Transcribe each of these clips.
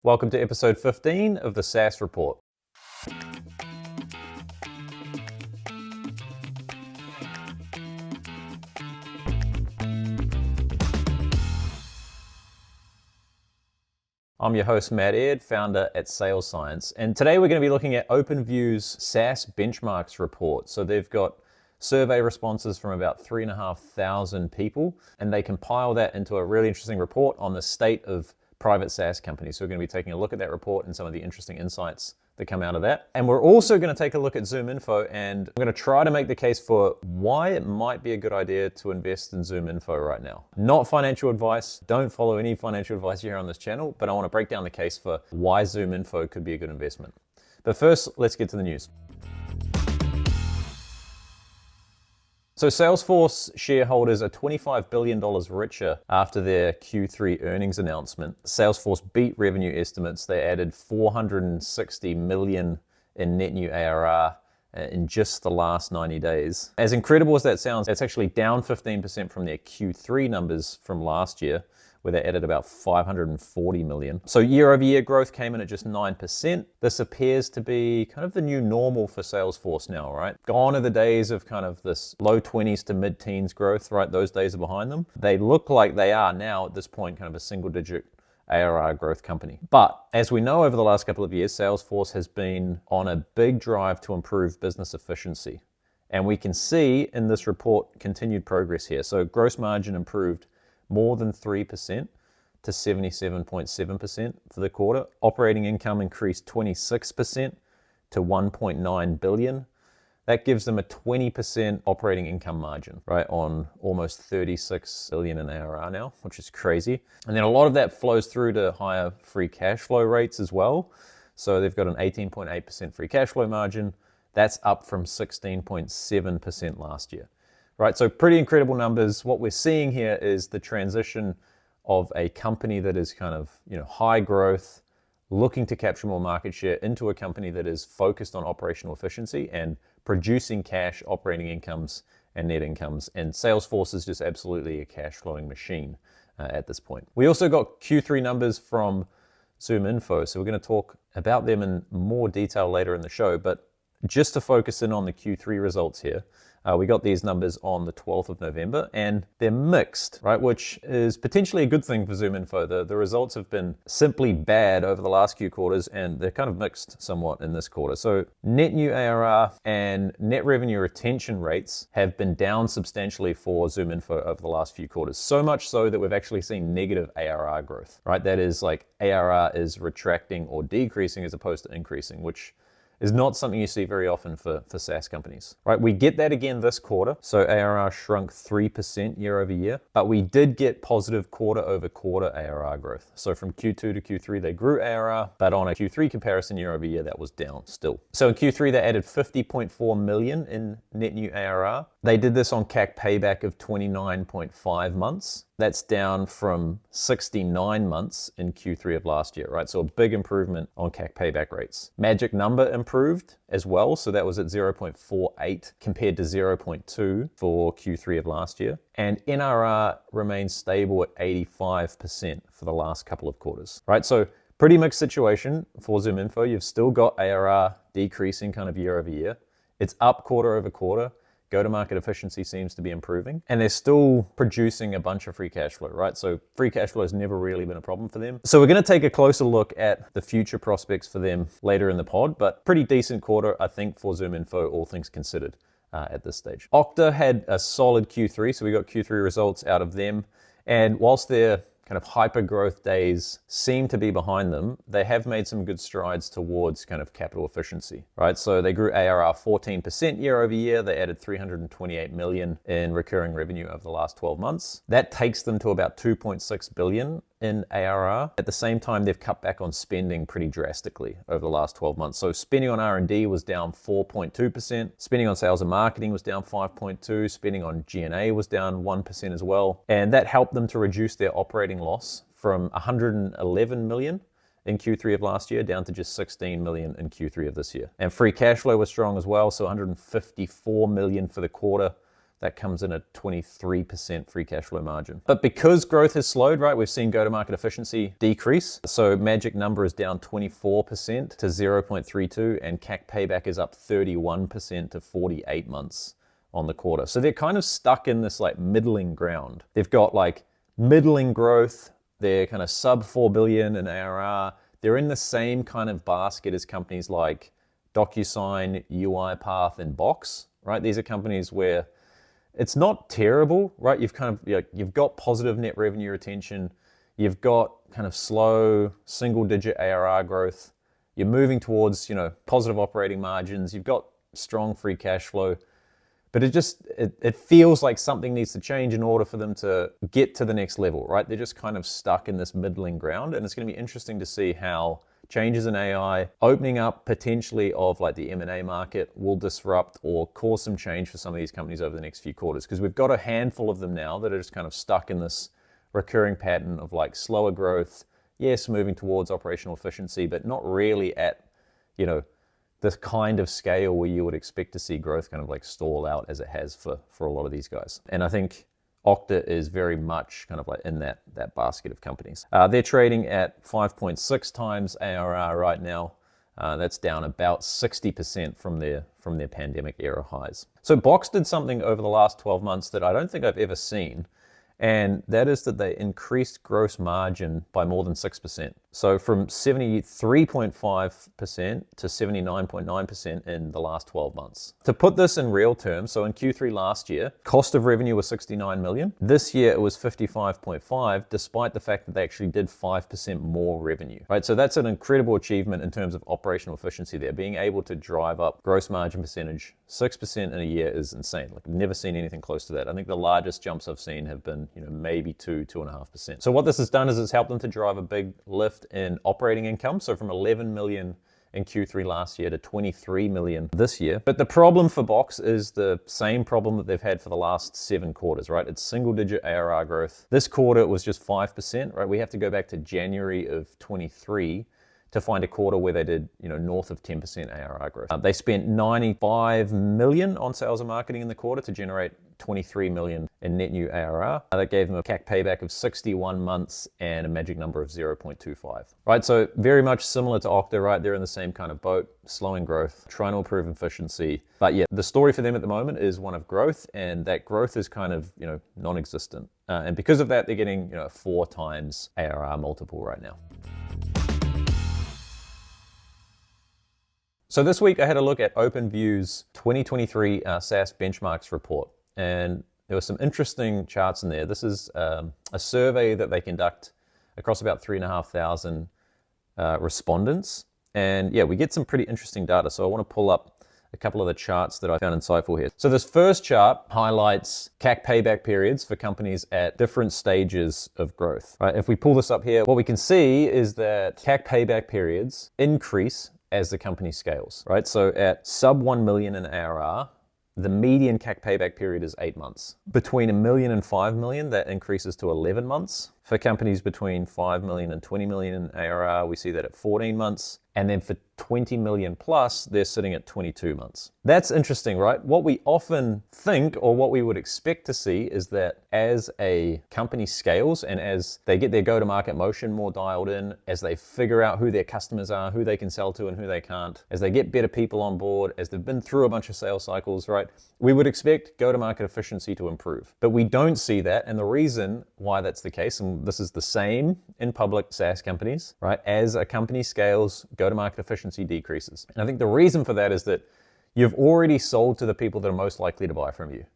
Welcome to episode 15 of the SaaS Report. I'm your host, Matt Aird, founder at Sales Science. And today we're going to be looking at OpenView's SaaS Benchmarks report. So they've got survey responses from about 3,500 people, and they compile that into a really interesting report on the state of private SaaS companies. So we're going to be taking a look at that report and some of the interesting insights that come out of that. And we're also going to take a look at ZoomInfo, and I'm going to try to make the case for why it might be a good idea to invest in ZoomInfo right now. Not financial advice. Don't follow any financial advice here on this channel, but I want to break down the case for why ZoomInfo could be a good investment. But first, let's get to the news. So Salesforce shareholders are $25 billion richer after their Q3 earnings announcement. Salesforce beat revenue estimates. They added $460 million in net new ARR in just the last 90 days. As incredible as that sounds, that's actually down 15% from their Q3 numbers from last year, where they added about $540 million. So year-over-year growth came in at just 9%. This appears to be kind of the new normal for Salesforce now, right? Gone are the days of kind of this low 20s to mid-teens growth, right? Those days are behind them. They look like they are now at this point kind of a single-digit ARR growth company. But as we know, over the last couple of years, Salesforce has been on a big drive to improve business efficiency. And we can see in this report continued progress here. So gross margin improved more than 3% to 77.7% for the quarter. Operating income increased 26% to $1.9 billion. That gives them a 20% operating income margin, right, on almost $36 billion in ARR now, which is crazy. And then a lot of that flows through to higher free cash flow rates as well. So they've got an 18.8% free cash flow margin. That's up from 16.7% last year. Right, so pretty incredible numbers. What we're seeing here is the transition of a company that is kind of, high growth, looking to capture more market share, into a company that is focused on operational efficiency and producing cash, operating incomes, and net incomes. And Salesforce is just absolutely a cash flowing machine at this point. We also got Q3 numbers from ZoomInfo, so we're going to talk about them in more detail later in the show. But just to focus in on the Q3 results here, we got these numbers on the 12th of November, and they're mixed, right? Which is potentially a good thing for ZoomInfo. The results have been simply bad over the last few quarters, and they're kind of mixed somewhat in this quarter. So net new ARR and net revenue retention rates have been down substantially for ZoomInfo over the last few quarters. So much so that we've actually seen negative ARR growth, right? That is like ARR is retracting or decreasing as opposed to increasing, which is not something you see very often for SaaS companies, right? We get that again this quarter. So ARR shrunk 3% year over year, but we did get positive quarter over quarter ARR growth. So from Q2 to Q3, they grew ARR, but on a Q3 comparison year over year, that was down still. So in Q3, they added $50.4 million in net new ARR. They did this on CAC payback of 29.5 months. That's down from 69 months in Q3 of last year, right? So a big improvement on CAC payback rates. Magic number improved as well. So that was at 0.48 compared to 0.2 for Q3 of last year. And NRR remains stable at 85% for the last couple of quarters, right? So pretty mixed situation for ZoomInfo. You've still got ARR decreasing kind of year over year. It's up quarter over quarter. Go-to-market efficiency seems to be improving, and they're still producing a bunch of free cash flow, right? So free cash flow has never really been a problem for them. So we're going to take a closer look at the future prospects for them later in the pod, but pretty decent quarter, I think, for ZoomInfo, all things considered at this stage. Okta had a solid Q3, so we got Q3 results out of them, and whilst they're kind of hyper growth days seem to be behind them, they have made some good strides towards kind of capital efficiency, right? So they grew ARR 14% year over year. They added $328 million in recurring revenue over the last 12 months. That takes them to about $2.6 billion in ARR. At the same time, they've cut back on spending pretty drastically over the last 12 months. So spending on R&D was down 4.2%. Spending on sales and marketing was down 5.2%. Spending on G&A was down 1% as well. And that helped them to reduce their operating loss from $111 million in Q3 of last year down to just $16 million in Q3 of this year. And free cash flow was strong as well. So $154 million for the quarter That comes in at 23% free cash flow margin. But because growth has slowed, right, we've seen go-to-market efficiency decrease. So magic number is down 24% to 0.32, and CAC payback is up 31% to 48 months on the quarter. So they're kind of stuck in this like middling ground. They've got like middling growth. They're kind of sub 4 billion in ARR. They're in the same kind of basket as companies like DocuSign, UiPath, and Box, right? These are companies where it's not terrible, right? You've got positive net revenue retention. You've got kind of slow single-digit ARR growth. You're moving towards, positive operating margins. You've got strong free cash flow. But it feels like something needs to change in order for them to get to the next level, right? They're just kind of stuck in this middling ground, and it's going to be interesting to see how changes in AI, opening up potentially of like the M&A market, will disrupt or cause some change for some of these companies over the next few quarters. Because we've got a handful of them now that are just kind of stuck in this recurring pattern of like slower growth, yes, moving towards operational efficiency, but not really at, this kind of scale where you would expect to see growth kind of like stall out as it has for a lot of these guys. And I think Okta is very much kind of like in that basket of companies. They're trading at 5.6 times ARR right now. That's down about 60% from their pandemic era highs. So Box did something over the last 12 months that I don't think I've ever seen. And that is that they increased gross margin by more than 6%. So from 73.5% to 79.9% in the last 12 months. To put this in real terms, so in Q3 last year, cost of revenue was 69 million. This year it was 55.5, despite the fact that they actually did 5% more revenue, right? So that's an incredible achievement in terms of operational efficiency there. Being able to drive up gross margin percentage 6% in a year is insane. Like, I've never seen anything close to that. I think the largest jumps I've seen have been, maybe 2.5%. So what this has done is it's helped them to drive a big lift in operating income. So from 11 million in Q3 last year to 23 million this year. But the problem for Box is the same problem that they've had for the last 7 quarters, right? It's single-digit ARR growth. This quarter it was just 5%, right? We have to go back to January of 23 to find a quarter where they did, north of 10% ARR growth. They spent 95 million on sales and marketing in the quarter to generate 23 million in net new ARR. That gave them a CAC payback of 61 months and a magic number of 0.25. Right, so very much similar to Okta, right? They're in the same kind of boat, slowing growth, trying to improve efficiency. But yeah, the story for them at the moment is one of growth, and that growth is kind of, non-existent. And because of that, they're getting, 4 times ARR multiple right now. So this week I had a look at OpenView's 2023 SaaS Benchmarks report, and there were some interesting charts in there. This is a survey that they conduct across about 3,500 respondents, and yeah, we get some pretty interesting data. So I want to pull up a couple of the charts that I found insightful here. So this first chart highlights CAC payback periods for companies at different stages of growth. Right? If we pull this up here, what we can see is that CAC payback periods increase as the company scales, right? So at sub 1 million in ARR, the median CAC payback period is 8 months. Between 1 million and 5 million, that increases to 11 months. For companies between 5 million and 20 million in ARR, we see that at 14 months. And then for 20 million plus, they're sitting at 22 months. That's interesting, right? What we often think, or what we would expect to see, is that as a company scales and as they get their go-to-market motion more dialed in, as they figure out who their customers are, who they can sell to and who they can't, as they get better people on board, as they've been through a bunch of sales cycles, right? We would expect go-to-market efficiency to improve. But we don't see that, and the reason why that's the case, and this is the same in public SaaS companies, right? As a company scales, go-to-market efficiency decreases. And I think the reason for that is that you've already sold to the people that are most likely to buy from you,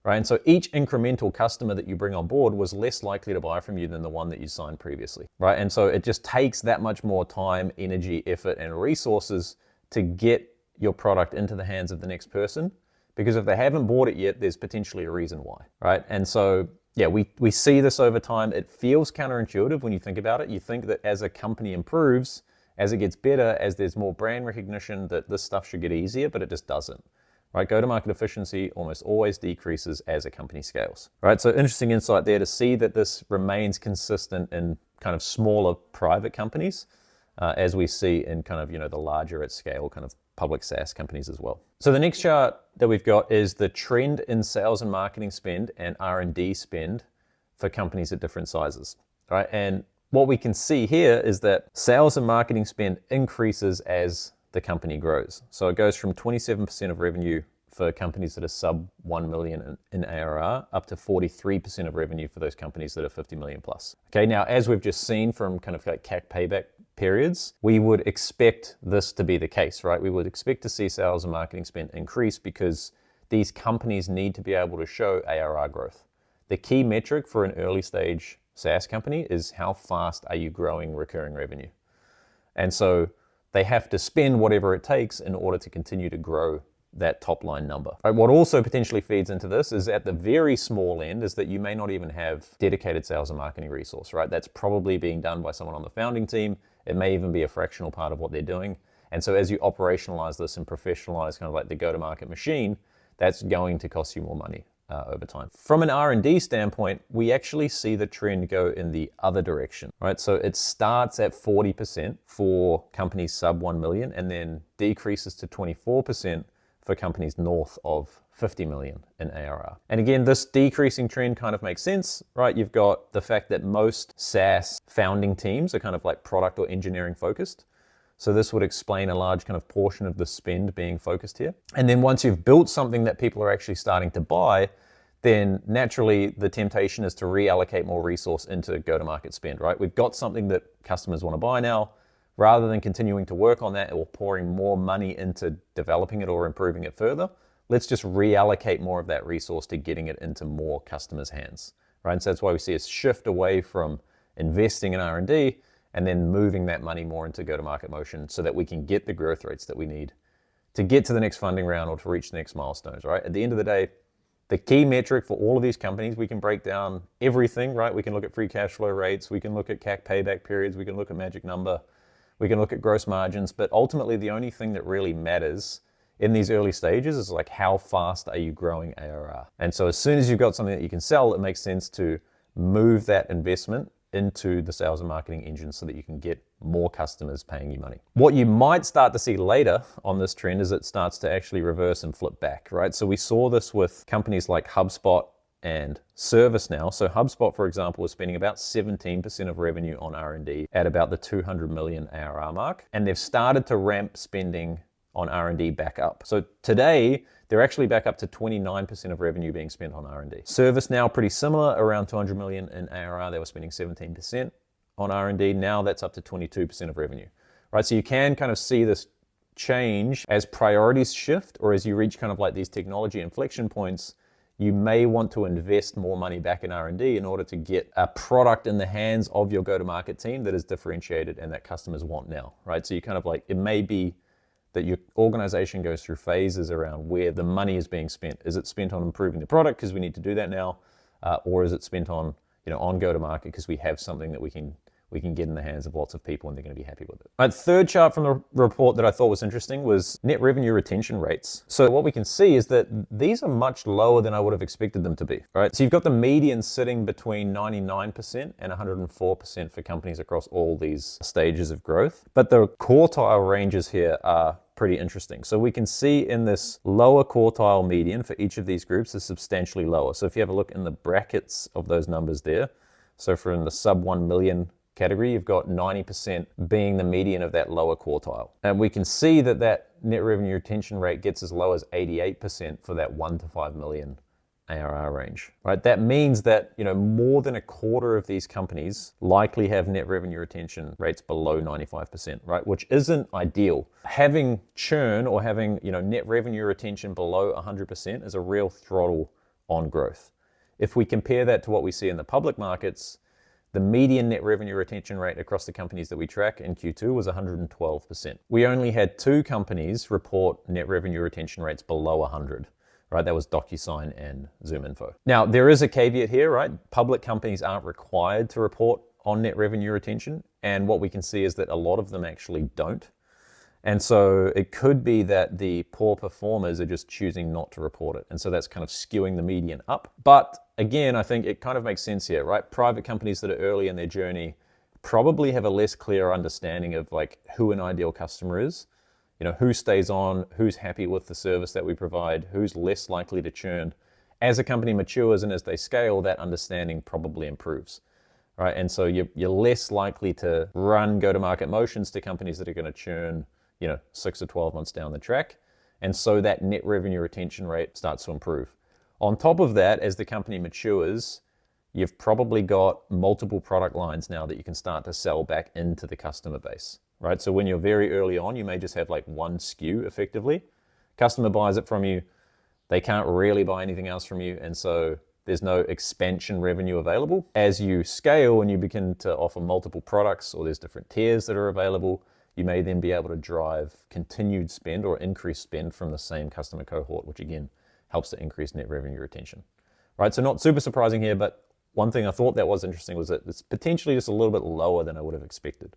right? And so each incremental customer that you bring on board was less likely to buy from you than the one that you signed previously, right? And so it just takes that much more time, energy, effort, and resources to get your product into the hands of the next person, because if they haven't bought it yet, there's potentially a reason why, right? And so yeah, we see this over time. It feels counterintuitive when you think about it. You think that as a company improves, as it gets better, as there's more brand recognition, that this stuff should get easier, but it just doesn't, right? Go-to-market efficiency almost always decreases as a company scales, right? So interesting insight there to see that this remains consistent in kind of smaller private companies. as we see in kind of, the larger at scale kind of public SaaS companies as well. So the next chart that we've got is the trend in sales and marketing spend and R&D spend for companies at different sizes, right? And what we can see here is that sales and marketing spend increases as the company grows. So it goes from 27% of revenue for companies that are sub 1 million in ARR up to 43% of revenue for those companies that are 50 million plus. Okay, now as we've just seen from kind of like CAC payback periods, we would expect this to be the case, right? We would expect to see sales and marketing spend increase because these companies need to be able to show ARR growth. The key metric for an early stage SaaS company is how fast are you growing recurring revenue? And so they have to spend whatever it takes in order to continue to grow that top line number. Right, what also potentially feeds into this is at the very small end is that you may not even have dedicated sales and marketing resource, right? That's probably being done by someone on the founding team. It may even be a fractional part of what they're doing. And so as you operationalize this and professionalize kind of like the go-to-market machine, that's going to cost you more money over time. From an R&D standpoint, we actually see the trend go in the other direction, right? So it starts at 40% for companies sub 1 million and then decreases to 24% for companies north of 50 million in ARR. And again, this decreasing trend kind of makes sense, right? You've got the fact that most SaaS founding teams are kind of like product or engineering focused. So this would explain a large kind of portion of the spend being focused here. And then once you've built something that people are actually starting to buy, then naturally the temptation is to reallocate more resource into go-to-market spend, right? We've got something that customers want to buy now. Rather than continuing to work on that or pouring more money into developing it or improving it further, let's just reallocate more of that resource to getting it into more customers' hands, right? And so that's why we see a shift away from investing in R&D and then moving that money more into go-to-market motion so that we can get the growth rates that we need to get to the next funding round or to reach the next milestones, right? At the end of the day, the key metric for all of these companies, we can break down everything, right? We can look at free cash flow rates, we can look at CAC payback periods, we can look at magic number, we can look at gross margins, but ultimately the only thing that really matters in these early stages is like how fast are you growing ARR? And so as soon as you've got something that you can sell, it makes sense to move that investment into the sales and marketing engine so that you can get more customers paying you money. What you might start to see later on this trend is it starts to actually reverse and flip back, right? So we saw this with companies like HubSpot and ServiceNow. So HubSpot, for example, was spending about 17% of revenue on R&D at about the 200 million ARR mark. And they've started to ramp spending on R&D back up. So today, they're actually back up to 29% of revenue being spent on R&D. ServiceNow, pretty similar, around 200 million in ARR. They were spending 17% on R&D. Now that's up to 22% of revenue, right? So you can kind of see this change as priorities shift or as you reach kind of like these technology inflection points. You may want to invest more money back in R&D in order to get a product in the hands of your go-to-market team that is differentiated and that customers want now, right? So you kind of like, it may be that your organization goes through phases around where the money is being spent. Is it spent on improving the product because we need to do that now? Or is it spent on, on go-to-market because we have something that we can get in the hands of lots of people and they're going to be happy with it. All right, third chart from the report that I thought was interesting was net revenue retention rates. So what we can see is that these are much lower than I would have expected them to be, right? So you've got the median sitting between 99% and 104% for companies across all these stages of growth. But the quartile ranges here are pretty interesting. So we can see in this lower quartile median for each of these groups is substantially lower. So if you have a look in the brackets of those numbers there, so for in the sub 1 million category, you've got 90% being the median of that lower quartile. And we can see that that net revenue retention rate gets as low as 88% for that 1 to 5 million ARR range, right? That means that, more than a quarter of these companies likely have net revenue retention rates below 95%, right? Which isn't ideal. Having churn or having, net revenue retention below 100% is a real throttle on growth. If we compare that to what we see in the public markets, the median net revenue retention rate across the companies that we track in Q2 was 112%. We only had 2 companies report net revenue retention rates below 100, right? That was DocuSign and ZoomInfo. Now, there is a caveat here, right? Public companies aren't required to report on net revenue retention. And what we can see is that a lot of them actually don't. And so it could be that the poor performers are just choosing not to report it. And so that's kind of skewing the median up. But again, I think it kind of makes sense here, right? Private companies that are early in their journey probably have a less clear understanding of like who an ideal customer is, who stays on, who's happy with the service that we provide, who's less likely to churn. As a company matures and as they scale, that understanding probably improves, right? And so you're less likely to run go-to-market motions to companies that are going to churn, 6 to 12 months down the track. And so that net revenue retention rate starts to improve. On top of that, as the company matures, you've probably got multiple product lines now that you can start to sell back into the customer base, right? So when you're very early on, you may just have like one SKU effectively. Customer buys it from you. They can't really buy anything else from you. And so there's no expansion revenue available. As you scale and you begin to offer multiple products, or there's different tiers that are available, you may then be able to drive continued spend or increased spend from the same customer cohort, which again helps to increase net revenue retention, right? So not super surprising here, but one thing I thought that was interesting was that it's potentially just a little bit lower than I would have expected,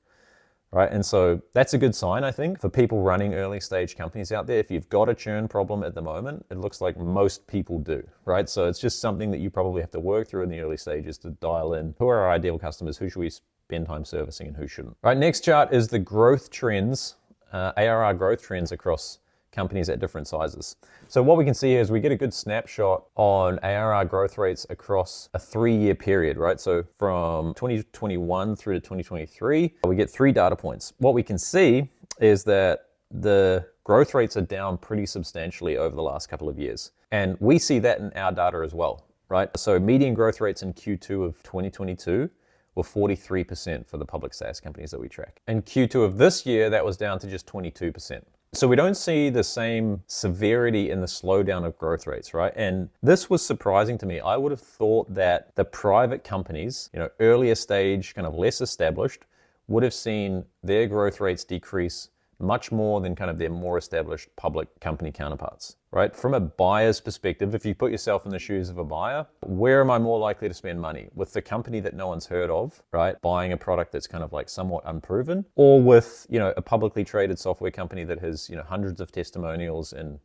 right? And so that's a good sign, I think, for people running early stage companies out there. If you've got a churn problem at the moment, it looks like most people do, right? So it's just something that you probably have to work through in the early stages to dial in who are our ideal customers, who should we spend time servicing and who shouldn't. Right, next chart is the growth trends, ARR growth trends across companies at different sizes. So what we can see here is we get a good snapshot on ARR growth rates across a 3-year period, right? So from 2021 through to 2023, we get 3 data points. What we can see is that the growth rates are down pretty substantially over the last couple of years. And we see that in our data as well, right? So median growth rates in Q2 of 2022 were 43% for the public SaaS companies that we track. In Q2 of this year, that was down to just 22%. So we don't see the same severity in the slowdown of growth rates, right? And this was surprising to me. I would have thought that the private companies, earlier stage, kind of less established, would have seen their growth rates decrease much more than kind of their more established public company counterparts, right? From a buyer's perspective, if you put yourself in the shoes of a buyer, where am I more likely to spend money? With the company that no one's heard of, right? Buying a product that's kind of like somewhat unproven, or with, a publicly traded software company that has, hundreds of testimonials and,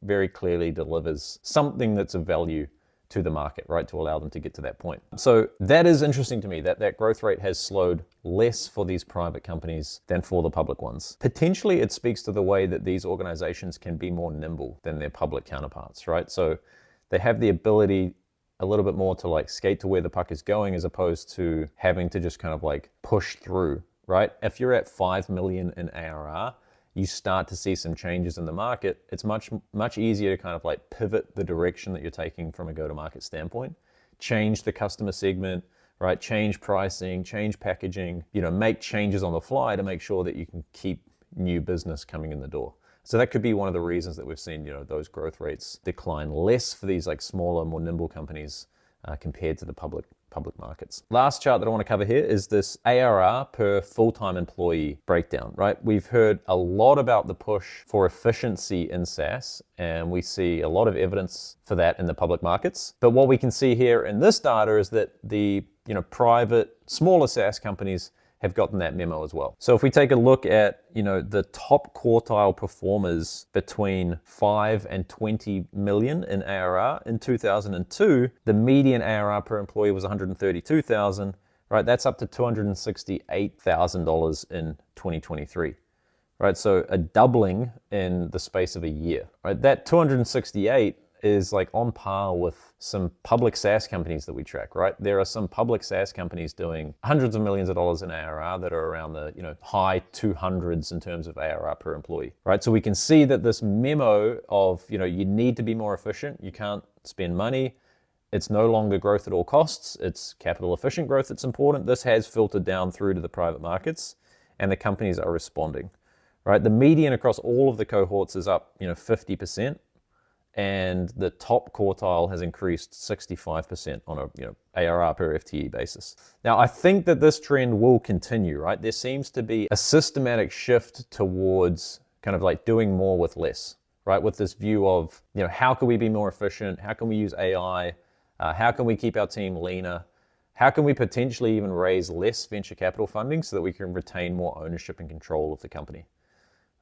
very clearly delivers something that's of value to the market, right, to allow them to get to that point. So that is interesting to me, that growth rate has slowed less for these private companies than for the public ones. Potentially it speaks to the way that these organizations can be more nimble than their public counterparts, right? So they have the ability a little bit more to like skate to where the puck is going, as opposed to having to just kind of like push through, right? If you're at 5 million in ARR, you start to see some changes in the market. It's much easier to kind of like pivot the direction that you're taking from a go-to-market standpoint, change the customer segment, right? Change pricing, change packaging, make changes on the fly to make sure that you can keep new business coming in the door. So that could be one of the reasons that we've seen, those growth rates decline less for these like smaller, more nimble companies compared to the public markets. Last chart that I want to cover here is this ARR per full-time employee breakdown, right? We've heard a lot about the push for efficiency in SaaS, and we see a lot of evidence for that in the public markets. But what we can see here in this data is that the private, smaller SaaS companies have gotten that memo as well. So if we take a look at, the top quartile performers between 5 and 20 million in ARR in 2002, the median ARR per employee was 132,000, right? That's up to $268,000 in 2023, right? So a doubling in the space of a year, right? That 268 is like on par with some public SaaS companies that we track, right? There are some public SaaS companies doing hundreds of millions of dollars in ARR that are around the high 200s in terms of ARR per employee, right? So we can see that this memo of you need to be more efficient, you can't spend money, it's no longer growth at all costs, it's capital efficient growth that's important. This has filtered down through to the private markets, and the companies are responding, right? The median across all of the cohorts is up 50%. And the top quartile has increased 65% on a ARR per FTE basis. Now, I think that this trend will continue, right? There seems to be a systematic shift towards kind of like doing more with less, right? With this view of, how can we be more efficient? How can we use AI? How can we keep our team leaner? How can we potentially even raise less venture capital funding so that we can retain more ownership and control of the company?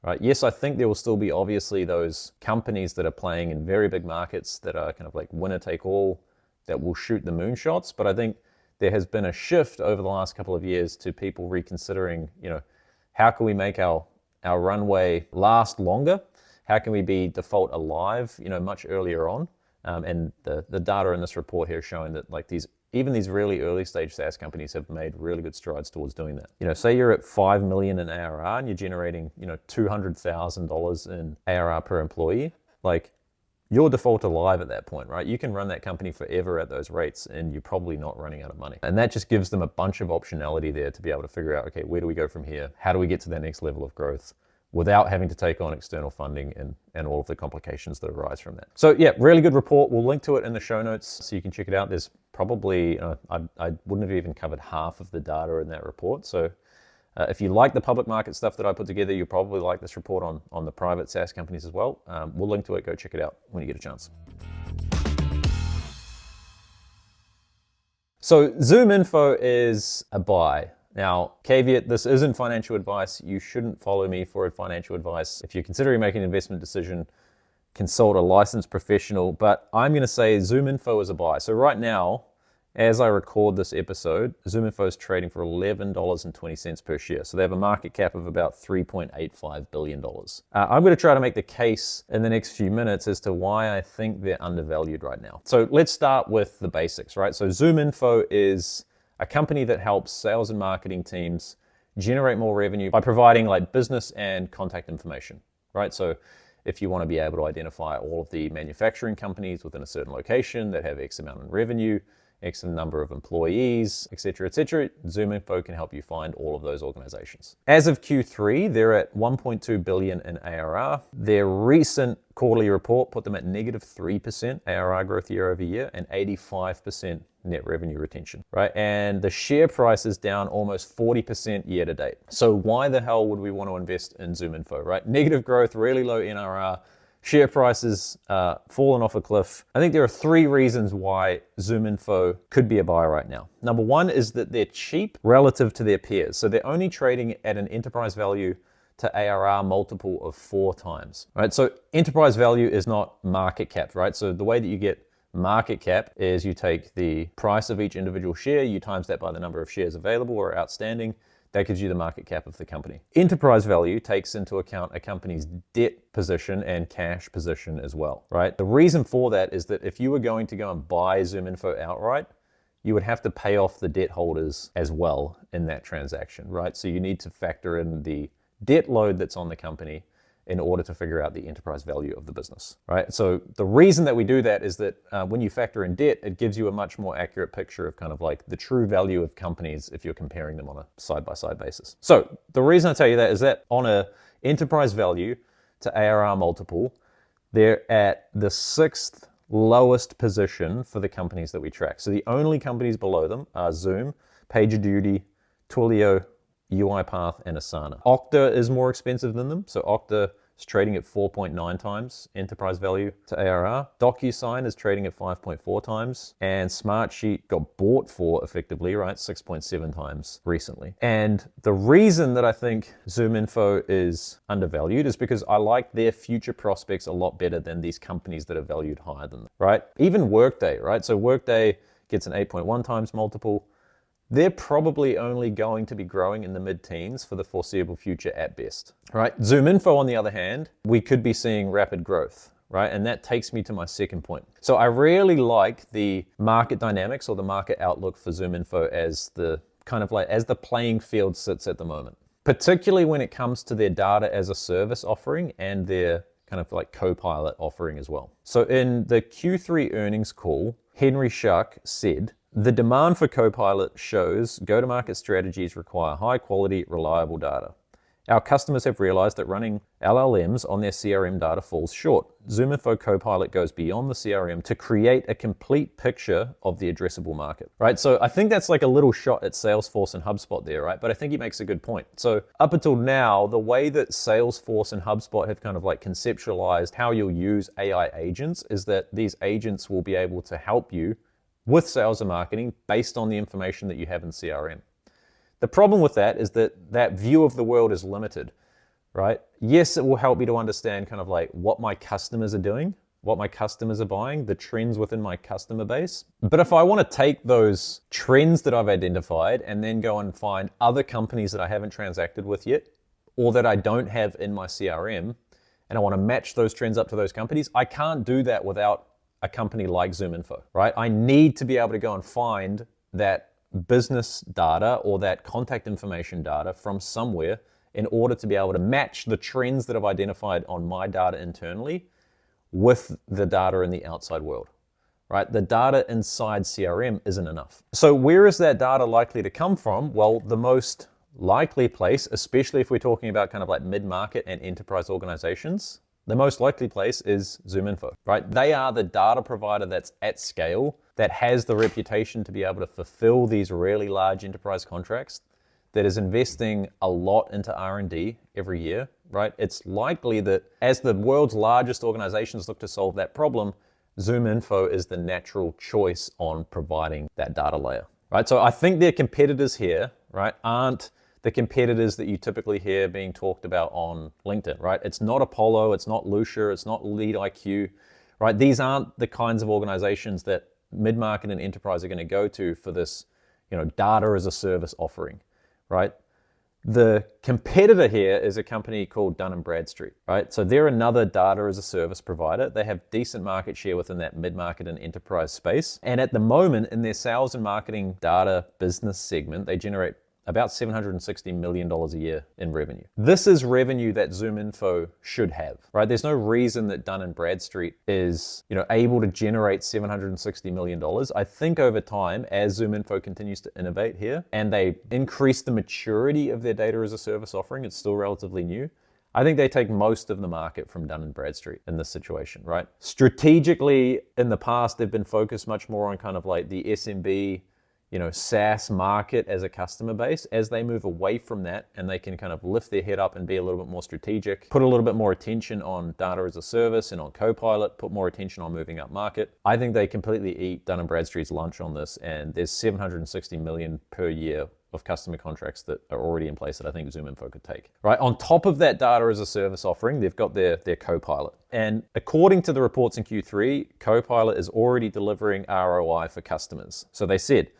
Right. Yes, I think there will still be obviously those companies that are playing in very big markets that are kind of like winner take all, that will shoot the moonshots. But I think there has been a shift over the last couple of years to people reconsidering, how can we make our runway last longer? How can we be default alive, much earlier on? And the data in this report here is showing that like even these really early stage SaaS companies have made really good strides towards doing that. Say you're at 5 million in ARR and you're generating, $200,000 in ARR per employee, like you're default alive at that point, right? You can run that company forever at those rates and you're probably not running out of money. And that just gives them a bunch of optionality there to be able to figure out, okay, where do we go from here? How do we get to that next level of growth without having to take on external funding and all of the complications that arise from that? So yeah, really good report. We'll link to it in the show notes so you can check it out. There's probably, I wouldn't have even covered half of the data in that report. So if you like the public market stuff that I put together, you'll probably like this report on the private SaaS companies as well. We'll link to it. Go check it out when you get a chance. So ZoomInfo is a buy. Now, caveat, this isn't financial advice. You shouldn't follow me for financial advice. If you're considering making an investment decision, consult a licensed professional. But I'm going to say ZoomInfo is a buy. So right now, as I record this episode, ZoomInfo is trading for $11.20 per share. So they have a market cap of about $3.85 billion. I'm going to try to make the case in the next few minutes as to why I think they're undervalued right now. So let's start with the basics, right? So ZoomInfo is a company that helps sales and marketing teams generate more revenue by providing like business and contact information, right? So if you want to be able to identify all of the manufacturing companies within a certain location that have X amount in revenue, X number of employees, et cetera, ZoomInfo can help you find all of those organizations. As of Q3, they're at 1.2 billion in ARR. Their recent quarterly report put them at negative 3% ARR growth year over year and 85% net revenue retention, right? And the share price is down almost 40% year to date. So why the hell would we want to invest in ZoomInfo, right? Negative growth, really low NRR, share prices fallen off a cliff. I think there are 3 reasons why ZoomInfo could be a buy right now. Number 1 is that they're cheap relative to their peers. So they're only trading at an enterprise value to ARR multiple of 4 times, right? So enterprise value is not market cap, right? So the way that you get market cap is you take the price of each individual share, you times that by the number of shares available or outstanding. That gives you the market cap of the company. Enterprise value takes into account a company's debt position and cash position as well, right? The reason for that is that if you were going to go and buy ZoomInfo outright, you would have to pay off the debt holders as well in that transaction, right? So you need to factor in the debt load that's on the company in order to figure out the enterprise value of the business, right? So the reason that we do that is that when you factor in debt, it gives you a much more accurate picture of kind of like the true value of companies if you're comparing them on a side-by-side basis. So the reason I tell you that is that on a enterprise value to ARR multiple, they're at the 6th lowest position for the companies that we track. So the only companies below them are Zoom, PagerDuty, Twilio, UiPath, and Asana. Okta is more expensive than them. So Okta is trading at 4.9 times enterprise value to ARR. DocuSign is trading at 5.4 times. And Smartsheet got bought for effectively, right, 6.7 times recently. And the reason that I think ZoomInfo is undervalued is because I like their future prospects a lot better than these companies that are valued higher than them, right? Even Workday, right? So Workday gets an 8.1 times multiple. They're probably only going to be growing in the mid-teens for the foreseeable future at best, right? ZoomInfo, on the other hand, we could be seeing rapid growth, right? And that takes me to my second point. So I really like the market dynamics or the market outlook for ZoomInfo as the kind of like, as the playing field sits at the moment, particularly when it comes to their data as a service offering and their kind of like Copilot offering as well. So in the Q3 earnings call, Henry Schuck said, the demand for Copilot shows go-to-market strategies require high-quality, reliable data. Our customers have realized that running LLMs on their CRM data falls short. ZoomInfo Copilot goes beyond the CRM to create a complete picture of the addressable market, right? So I think that's like a little shot at Salesforce and HubSpot there, right? But I think he makes a good point. So up until now, the way that Salesforce and HubSpot have kind of like conceptualized how you'll use AI agents is that these agents will be able to help you with sales and marketing based on the information that you have in CRM. The problem with that is that that view of the world is limited, right? Yes, it will help me to understand kind of like what my customers are doing, what my customers are buying, the trends within my customer base. But if I want to take those trends that I've identified and then go and find other companies that I haven't transacted with yet, or that I don't have in my CRM, and I want to match those trends up to those companies, I can't do that without a company like ZoomInfo, right? I need to be able to go and find that business data or that contact information data from somewhere in order to be able to match the trends that I've identified on my data internally with the data in the outside world, right? The data inside CRM isn't enough. So where is that data likely to come from? Well, the most likely place, especially if we're talking about kind of like mid-market and enterprise organizations, the most likely place is ZoomInfo, right? They are the data provider that's at scale, that has the reputation to be able to fulfill these really large enterprise contracts, that is investing a lot into R&D every year, right? It's likely that as the world's largest organizations look to solve that problem, ZoomInfo is the natural choice on providing that data layer, right? So I think their competitors here, right, aren't the competitors that you typically hear being talked about on LinkedIn, right? It's not Apollo, it's not Lucia, it's not LeadIQ, right? These aren't the kinds of organizations that mid-market and enterprise are going to go to for this, data as a service offering, right? The competitor here is a company called Dun & Bradstreet, right? So they're another data as a service provider. They have decent market share within that mid-market and enterprise space. And at the moment, in their sales and marketing data business segment, they generate about $760 million a year in revenue. This is revenue that ZoomInfo should have, right? There's no reason that Dun & Bradstreet is, able to generate $760 million. I think over time, as ZoomInfo continues to innovate here and they increase the maturity of their data as a service offering, it's still relatively new, I think they take most of the market from Dun & Bradstreet in this situation, right? Strategically, in the past, they've been focused much more on kind of like the SMB, SaaS market as a customer base. As they move away from that and they can kind of lift their head up and be a little bit more strategic, put a little bit more attention on data as a service and on Copilot, put more attention on moving up market, I think they completely eat Dun & Bradstreet's lunch on this, and there's $760 million per year of customer contracts that are already in place that I think ZoomInfo could take. Right? On top of that data as a service offering, they've got their Copilot. And according to the reports in Q3, Copilot is already delivering ROI for customers. So they said,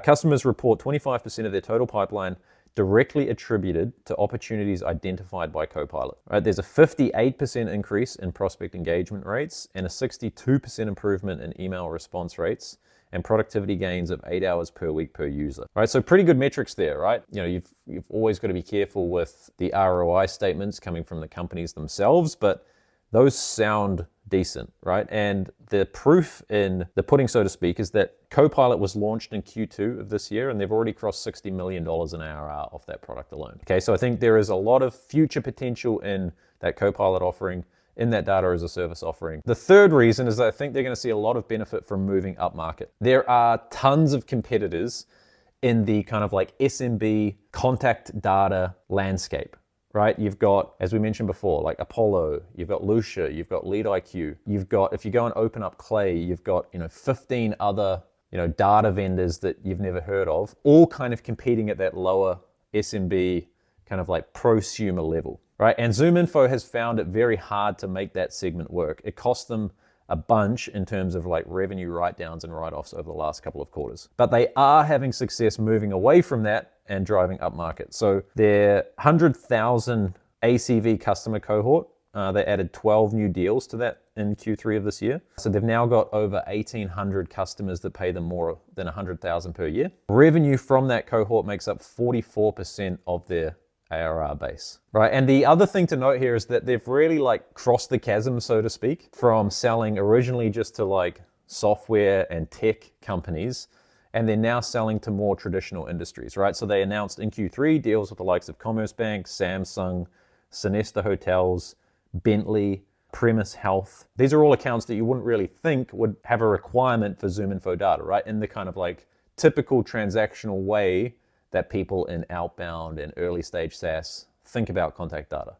customers report 25% of their total pipeline directly attributed to opportunities identified by Copilot. Right? There's a 58% increase in prospect engagement rates and a 62% improvement in email response rates and productivity gains of 8 hours per week per user. Right? So pretty good metrics there, right? You've always got to be careful with the ROI statements coming from the companies themselves, but those sound decent, right? And the proof in the pudding, so to speak, is that Copilot was launched in Q2 of this year, and they've already crossed $60 million in ARR off that product alone. Okay, so I think there is a lot of future potential in that Copilot offering, in that data as a service offering. The third reason is that I think they're going to see a lot of benefit from moving up market. There are tons of competitors in the kind of like SMB contact data landscape. Right? You've got, as we mentioned before, like Apollo, you've got Lucia, you've got LeadIQ, you've got, if you go and open up Clay, you've got, 15 other, data vendors that you've never heard of, all kind of competing at that lower SMB kind of like prosumer level, right? And ZoomInfo has found it very hard to make that segment work. It cost them a bunch in terms of like revenue write-downs and write-offs over the last couple of quarters. But they are having success moving away from that and driving up market. So their 100,000 ACV customer cohort, they added 12 new deals to that in Q3 of this year. So they've now got over 1,800 customers that pay them more than 100,000 per year. Revenue from that cohort makes up 44% of their ARR base, right? And the other thing to note here is that they've really like crossed the chasm, so to speak, from selling originally just to like software and tech companies, and they're now selling to more traditional industries, right? So they announced in Q3 deals with the likes of Commerce Bank, Samsung, Sonesta Hotels, Bentley, Premise Health. These are all accounts that you wouldn't really think would have a requirement for ZoomInfo data, right? In the kind of like typical transactional way that people in outbound and early stage SaaS think about contact data,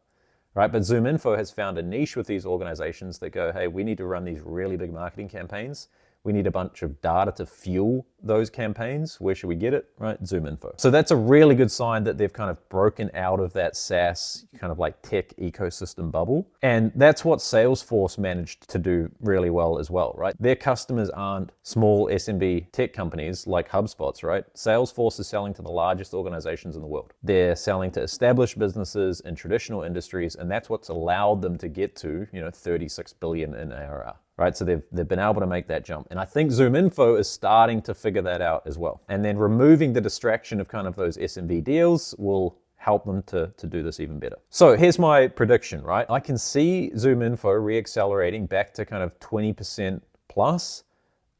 right? But ZoomInfo has found a niche with these organizations that go, hey, we need to run these really big marketing campaigns. We need a bunch of data to fuel those campaigns. Where should we get it? Right, ZoomInfo. So that's a really good sign that they've kind of broken out of that SaaS kind of like tech ecosystem bubble. And that's what Salesforce managed to do really well as well, right? Their customers aren't small SMB tech companies like HubSpot's, right? Salesforce is selling to the largest organizations in the world. They're selling to established businesses in traditional industries, and that's what's allowed them to get to, 36 billion in ARR. Right, so they've been able to make that jump. And I think ZoomInfo is starting to figure that out as well. And then removing the distraction of kind of those SMB deals will help them to do this even better. So here's my prediction, right? I can see ZoomInfo reaccelerating back to kind of 20% plus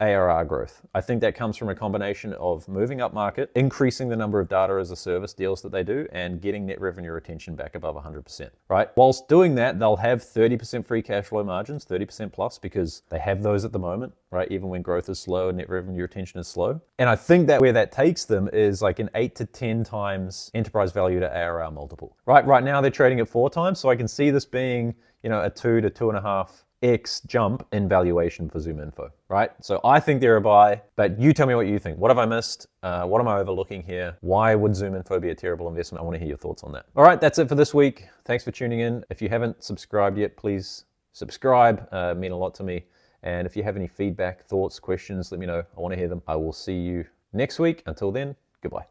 ARR growth. I think that comes from a combination of moving up market, increasing the number of data as a service deals that they do, and getting net revenue retention back above 100%, right? Whilst doing that, they'll have 30% free cash flow margins, 30% plus, because they have those at the moment, right? Even when growth is slow and net revenue retention is slow. And I think that where that takes them is like an 8 to 10 times enterprise value to ARR multiple, right? Right now they're trading at 4 times. So I can see this being, a 2 to 2.5x jump in valuation for ZoomInfo, right? So I think they're a buy, but you tell me what you think. What have I missed? What am I overlooking here? Why would ZoomInfo be a terrible investment? I want to hear your thoughts on that. All right, that's it for this week. Thanks for tuning in. If you haven't subscribed yet, please subscribe. It means a lot to me. And if you have any feedback, thoughts, questions, let me know. I want to hear them. I will see you next week. Until then, goodbye.